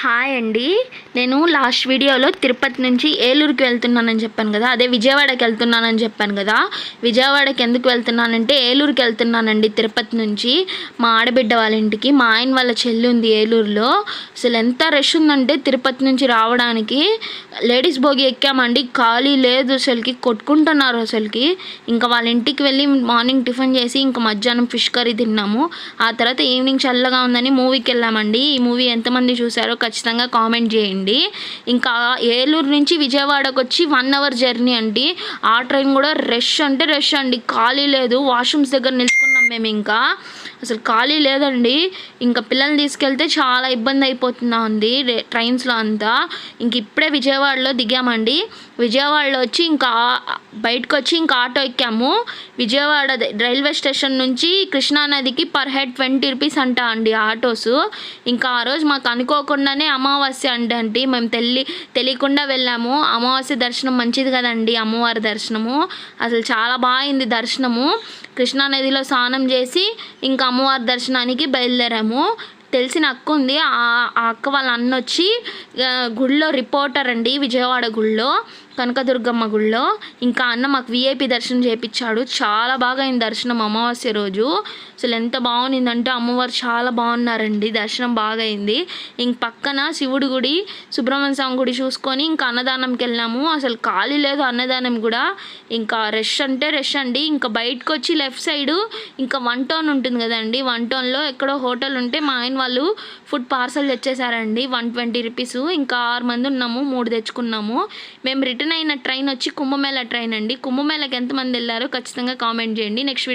Hi అండి. నేను last వీడియోలో తిరుపతి నుంచి ఏలూరుకి వెళ్తున్నానని చెప్పాను కదా, అదే విజయవాడకి వెళ్తున్నానని చెప్పాను కదా. విజయవాడకి ఎందుకు వెళ్తున్నానంటే ఏలూరుకి వెళ్తున్నానండి. తిరుపతి నుంచి మా ఆడబిడ్డ వాళ్ళ ఇంటికి. మా ఆయన వాళ్ళ చెల్లి ఉంది ఏలూరులో. అసలు ఎంత రష్ ఉందంటే తిరుపతి నుంచి రావడానికి. లేడీస్ బోగి ఎక్కామండి, ఖాళీ లేదు అసలుకి, కొట్టుకుంటున్నారు అసలుకి. ఇంకా వాళ్ళ ఇంటికి వెళ్ళి మార్నింగ్ టిఫిన్ చేసి ఇంకా మధ్యాహ్నం ఫిష్ కర్రీ తిన్నాము. ఆ తర్వాత ఈవినింగ్ చల్లగా ఉందని మూవీకి వెళ్ళామండి. ఈ మూవీ ఎంతమంది చూసారో ఖచ్చితంగా కామెంట్ చేయండి. ఇంకా ఏలూరు నుంచి విజయవాడకు వచ్చి 1 అవర్ జర్నీ అండి. ఆ ట్రైన్ కూడా రష్ అంటే రష్ అండి, ఖాళీ లేదు. వాష్రూమ్స్ దగ్గర నిలుచుకున్నాం మేము. ఇంకా అసలు ఖాళీ లేదండి. ఇంకా పిల్లల్ని తీసుకెళ్తే చాలా ఇబ్బంది అయిపోతుందా ఉంది ట్రైన్స్లో అంతా. ఇంక ఇప్పుడే విజయవాడలో దిగామండి. విజయవాడలో వచ్చి ఇంకా బయటకు వచ్చి ఇంకా ఆటో ఎక్కాము. విజయవాడ రైల్వే స్టేషన్ నుంచి కృష్ణానదికి పర్ హెడ్ 20 రూపీస్ అంట అండి ఆటోస్. ఇంకా ఆ రోజు మాకు అనుకోకుండానే అమావాస్య అంటే మేము తెలియకుండా వెళ్ళాము. అమావాస్య దర్శనం మంచిది కదండి, అమ్మవారి దర్శనము. అసలు చాలా బాగుంది దర్శనము. కృష్ణానదిలో స్నానం చేసి ఇంకా అమ్మవారి దర్శనానికి బయలుదేరాము. తెలిసిన అక్క ఉంది, ఆ అక్క వాళ్ళ అన్న వచ్చి గుళ్ళో రిపోర్టర్ అండి, విజయవాడ గుళ్ళో కనకదుర్గమ్మ గుళ్ళో. ఇంకా అన్న మాకు విఐపి దర్శనం చేయించాడు. చాలా బాగా అయింది దర్శనం అమావాస్య రోజు. అసలు ఎంత బాగుండిందంటే అమ్మవారు చాలా బాగున్నారండి, దర్శనం బాగా అయింది. ఇంక పక్కన శివుడి గుడి, సుబ్రహ్మణ్య స్వామి గుడి చూసుకొని ఇంకా అన్నదానంకి వెళ్ళాము. అసలు ఖాళీ లేదు అన్నదానం కూడా. ఇంకా రష్ అంటే రష్ అండి. ఇంకా బయటకు వచ్చి లెఫ్ట్ సైడు ఇంకా 1 టౌన్ ఉంటుంది కదండి, 1 టౌన్లో ఎక్కడో హోటల్ ఉంటే మా ఆయన వాళ్ళు ఫుడ్ పార్సల్ తెచ్చేసారండి. 120 రూపీస్. ఇంకా 6 మంది ఉన్నాము, 3 తెచ్చుకున్నాము. మేము రిటర్న్ అయిన ట్రైన్ వచ్చి కుంభమేళా ట్రైన్ అండి. కుంభమేళాకి ఎంతమంది వెళ్ళారో ఖచ్చితంగా కామెంట్ చేయండి. నెక్స్ట్